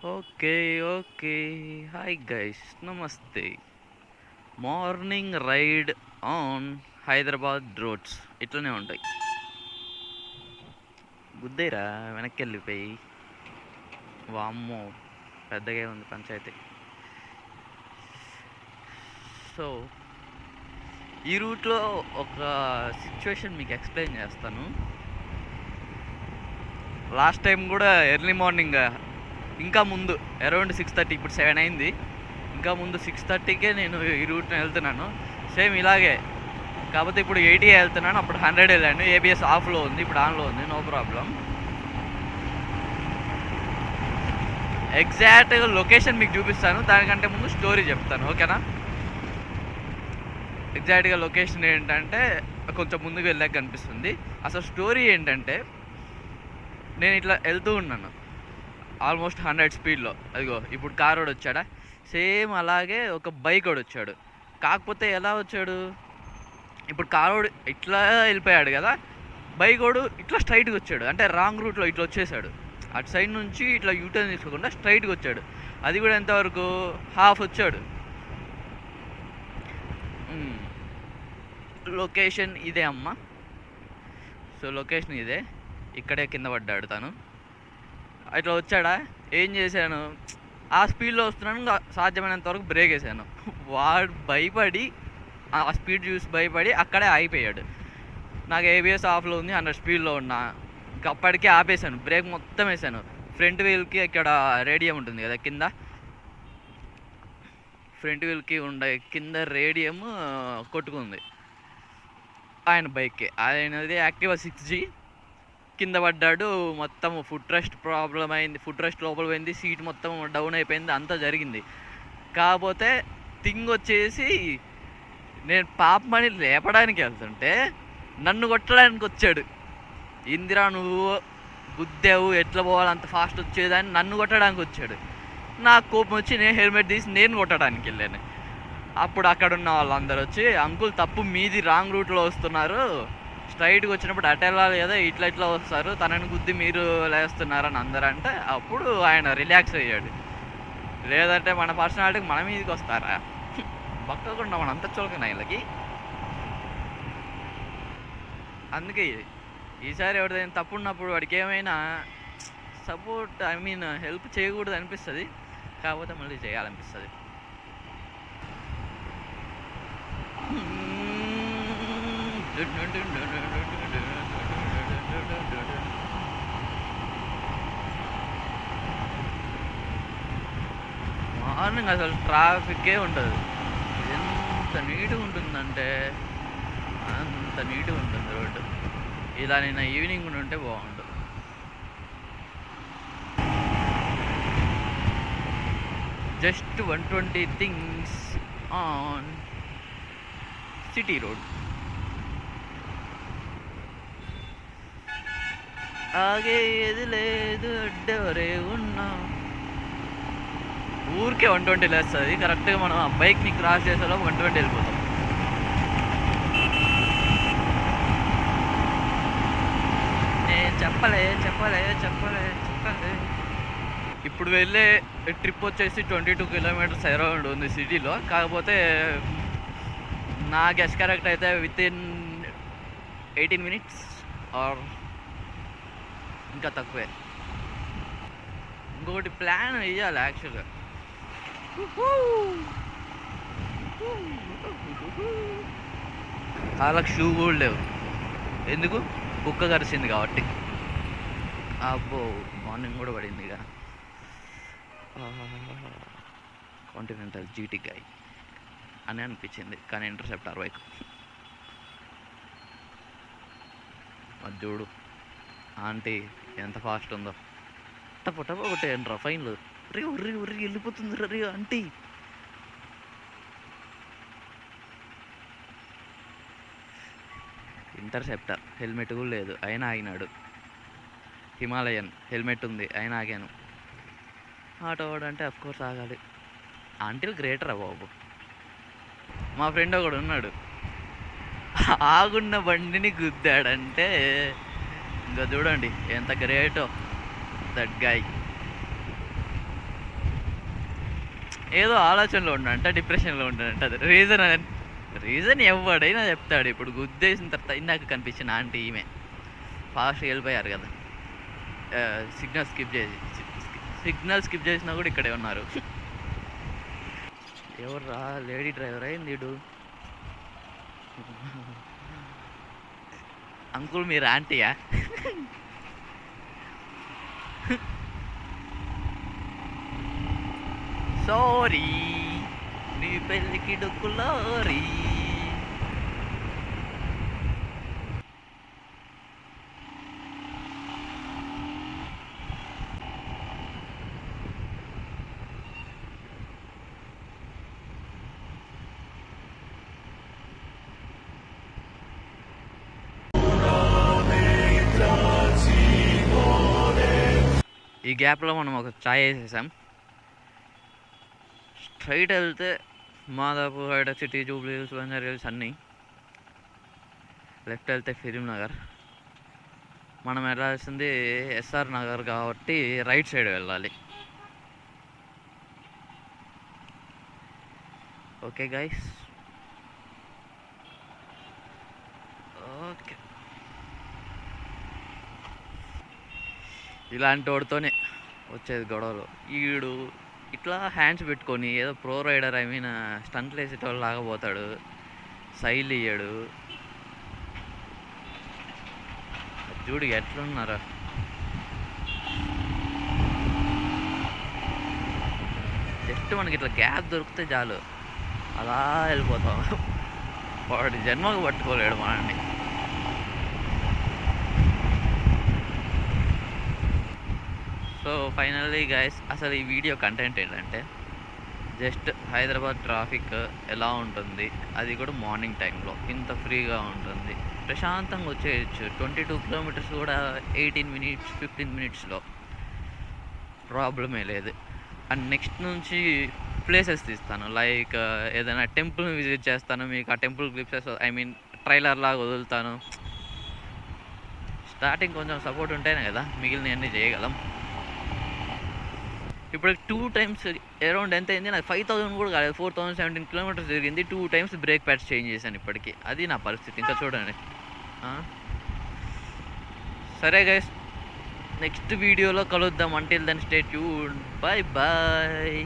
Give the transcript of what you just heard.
Okay. Okay. Hi guys. నమస్తే. Morning ride on Hyderabad roads ఇట్లనే ఉంటాయి. గుద్దేరా వెనక్కెళ్ళిపోయి. వామ్మో! పెద్దగే ఉంది పంచాయతీ. సో, ఈ రూట్‌లో ఒక సిచ్యువేషన్ మీకు ఎక్స్‌ప్లెయిన్ చేస్తాను. లాస్ట్ టైం కూడా ఎర్లీ మార్నింగ్ ఇంకా ముందు అరౌండ్ 6:30, ఇప్పుడు 7 అయింది. ఇంకా ముందు 6:30కే నేను ఈ రూట్‌ని వెళ్తున్నాను. సేమ్ ఇలాగే. కాకపోతే ఇప్పుడు 80 వెళ్తున్నాను. అప్పుడు 100 వెళ్ళాను. ఏబిఎస్ ఆఫ్లో ఉంది, ఇప్పుడు ఆన్లో ఉంది. No problem. ఎగ్జాక్ట్గా లొకేషన్ మీకు చూపిస్తాను. దానికంటే ముందు స్టోరీ చెప్తాను, ఓకేనా? ఎగ్జాక్ట్గా లొకేషన్ ఏంటంటే కొంచెం ముందుకు వెళ్ళాక కనిపిస్తుంది. అసలు స్టోరీ ఏంటంటే, నేను ఇట్లా వెళ్తూ ఉన్నాను ఆల్మోస్ట్ 100 స్పీడ్లో. అదిగో ఇప్పుడు కారోడు వచ్చాడా, సేమ్ అలాగే ఒక బైక్ వాడు వచ్చాడు. కాకపోతే ఎలా వచ్చాడు, ఇప్పుడు కారోడు ఇట్లా వెళ్ళిపోయాడు కదా, బైక్ వాడు ఇట్లా స్ట్రైట్గా వచ్చాడు. అంటే రాంగ్ రూట్లో ఇట్లా వచ్చేసాడు. అటు సైడ్ నుంచి ఇట్లా యూటర్న్ తీసుకోకుండా స్ట్రైట్గా వచ్చాడు. అది కూడా ఎంతవరకు, హాఫ్ వచ్చాడు. లొకేషన్ ఇదే అమ్మ. సో లొకేషన్ ఇదే. ఇక్కడే కింద పడ్డాడు తను. ఇట్లా వచ్చాడా, ఏం చేశాను, ఆ స్పీడ్లో వస్తున్నాను, సాధ్యమైనంత వరకు బ్రేక్ వేసాను. వాడు భయపడి, ఆ స్పీడ్ చూసి భయపడి అక్కడే ఆగిపోయాడు. నాకు ఏబిఎస్ ఆఫ్లో ఉంది, 100 స్పీడ్లో ఉన్నా. ఇంకా అప్పటికే ఆపేశాను, బ్రేక్ మొత్తం వేసాను. ఫ్రంట్ వీల్కి ఇక్కడ రేడియం ఉంటుంది కదా కింద, ఫ్రంట్ వీల్కి ఉండే కింద రేడియం కొట్టుకుంది ఆయన బైక్కి. ఆయనది యాక్టివా 6G. కింద పడ్డాడు, మొత్తం ఫుట్ రెస్ట్ ప్రాబ్లం అయింది, ఫుట్ రెస్ట్ లోపల పోయింది, సీట్ మొత్తం డౌన్ అయిపోయింది, అంతా జరిగింది. కాకపోతే థింగ్ వచ్చేసి, నేను పాపమని లేపడానికి వెళ్తుంటే నన్ను కొట్టడానికి వచ్చాడు. ఇందిరా నువ్వు గుద్దావు, ఎట్లా పోవాలి, అంత ఫాస్ట్ వచ్చేదాన్ని నన్ను కొట్టడానికి వచ్చాడు. నాకు కోపం వచ్చి నేను హెల్మెట్ తీసి నేను కొట్టడానికి వెళ్ళాను. అప్పుడు అక్కడ ఉన్న వాళ్ళందరూ వచ్చి, అంకుల్ తప్పు మీది, రాంగ్ రూట్లో వస్తున్నారు, స్ట్రైట్గా వచ్చినప్పుడు అటు వెళ్ళాలి కదా, ఇట్లా ఇట్లా వస్తారు, తనని గుద్ది మీరు లేస్తున్నారని అందరూ అంటే, అప్పుడు ఆయన రిలాక్స్ అయ్యాడు. లేదంటే మన పర్సనాలిటీకి మన మీదకి వస్తారా, పక్కకుండా మన అంత చులకన వీళ్ళకి. అందుకే ఈసారి ఎవరిదైనా తప్పు ఉన్నప్పుడు వాడికి ఏమైనా సపోర్ట్, హెల్ప్ చేయకూడదు అనిపిస్తుంది, కాకపోతే మళ్ళీ చేయాలనిపిస్తుంది. మార్నింగ్ అసలు ట్రాఫిక్కే ఉండదు. ఎంత నీట్గా ఉంటుందంటే అంత నీట్గా ఉంటుంది రోడ్డు. ఇలా నేను ఈవినింగ్ ఉంటే బాగుండు. Just 120 things on city road. ఆగేది లేదు, అడ్డెవరే ఉన్నా. ఊరికే 120 లేస్తుంది. కరెక్ట్గా మనం ఆ బైక్ని క్రాస్ చేసేలో 120 వెళ్ళిపోతాం. నేను చెప్పలే. ఇప్పుడు వెళ్ళే ట్రిప్ వచ్చేసి 22 కిలోమీటర్స్ అరౌండ్ ఉంది సిటీలో. కాకపోతే నా గెస్ కరెక్ట్ అయితే విత్ ఇన్ 18 మినిట్స్ ఆర్ ఇంకా తక్కువే. ఇంకొకటి ప్లాన్ వేయాలి యాక్చువల్గా. కాళ్ళకి షూ కూడా లేవు. ఎందుకు, కుక్క కరిచింది కాబట్టి. అబ్బో, మార్నింగ్ కూడా పడింది ఇక. కాంటినెంటల్ జీటీ గాయ్ అని అనిపించింది, కానీ ఇంటర్సెప్టార్ బైక్. అది చూడు ఆంటీ ఎంత ఫాస్ట్ ఉందో. టప ఒకటే ఫైన్లు. ఉర్రి వెళ్ళిపోతుంది రీ ఆంటీ. ఇంటర్సెప్టర్ హెల్మెట్ కూడా లేదు, అయినా ఆగినాడు. హిమాలయన్ హెల్మెట్ ఉంది, అయినా ఆగాను. ఆటో వాడంటే అఫ్కోర్స్ ఆగాలి. ఆంటీలు గ్రేటరా బాబు. మా ఫ్రెండ్ ఒకడు ఉన్నాడు, ఆగున్న బండిని గుద్దాడంటే ఇంకా చూడండి ఎంత గ్రేటో దట్ గాయ్. ఏదో ఆలోచనలో ఉన్నాడంట, డిప్రెషన్లో ఉన్నాడంట. అది రీజన్ ఎవడైనా చెప్తాడు. ఇప్పుడు గుద్దేసిన తర్వాత ఇందాక కనిపించిన ఆంటీ ఈమె ఫాస్ట్గా వెళ్ళిపోయారు కదా, సిగ్నల్ స్కిప్ చేసినా కూడా ఇక్కడే ఉన్నారు. ఎవర్రా లేడీ డ్రైవర్ అయింది వీడు. అంకుల్ మీరు ఆంటీయా? సారీ నీ పెళ్ళికి డొక్కులారీ. ఈ గ్యాప్లో మనం ఒక చాయ్ వేసేసాం. స్ట్రైట్ వెళ్తే Madhapur, Hitech City, Jubilee Hills, Banjara Hills అన్నీ. లెఫ్ట్ వెళ్తే ఫిలిం నగర్. మనం వెళ్ళాల్సింది ఎస్ఆర్ నగర్ కాబట్టి రైట్ సైడ్ వెళ్ళాలి. Okay guys, okay. ఇలాంటి వాడితోనే వచ్చేది గొడవలు. ఈడు ఇట్లా హ్యాండ్స్ పెట్టుకొని ఏదో ప్రో రైడర్, ఐ మీన్ స్టంట్లు వేసేటోళ్ళు లాగా పోతాడు, సైల్ ఇయ్యాడు. చూడు ఎట్లున్నారా. జస్ట్ మనకి ఇట్లా గ్యాప్ దొరికితే చాలు అలా వెళ్ళిపోతాం. వాడి జన్మకు పట్టుకోలేడు మనల్ని. సో ఫైనల్లీ గైస్, అసలు ఈ వీడియో కంటెంట్ ఏంటంటే జస్ట్ హైదరాబాద్ ట్రాఫిక్ ఎలా ఉంటుంది, అది కూడా మార్నింగ్ టైంలో ఇంత ఫ్రీగా ఉంటుంది, ప్రశాంతంగా వచ్చేయచ్చు. 22 కిలోమీటర్స్ కూడా 18 మినిట్స్ 15 మినిట్స్లో, ప్రాబ్లమే లేదు. అండ్ నెక్స్ట్ నుంచి ప్లేసెస్ తీస్తాను, లైక్ ఏదైనా టెంపుల్ని విజిట్ చేస్తాను, మీకు ఆ టెంపుల్ క్లిప్సెస్ ఐ మీన్ ట్రైలర్ లాగా వదులుతాను. స్టార్టింగ్ కొంచెం సపోర్ట్ ఉంటేనే కదా మిగిలినవన్నీ చేయగలం. ఇప్పుడు 2 టైమ్స్ అరౌండ్ ఎంత అయింది నాకు, 5000 కూడా కాలేదు, 4017 కిలోమీటర్స్ జరిగింది. 2 టైమ్స్ బ్రేక్ ప్యాడ్స్ చేంజ్ చేశాను ఇప్పటికి. అది నా పరిస్థితి. ఇంకా చూడండి. సరే గైస్, నెక్స్ట్ వీడియోలో కలుద్దాం. Until then stay tuned. Bye bye.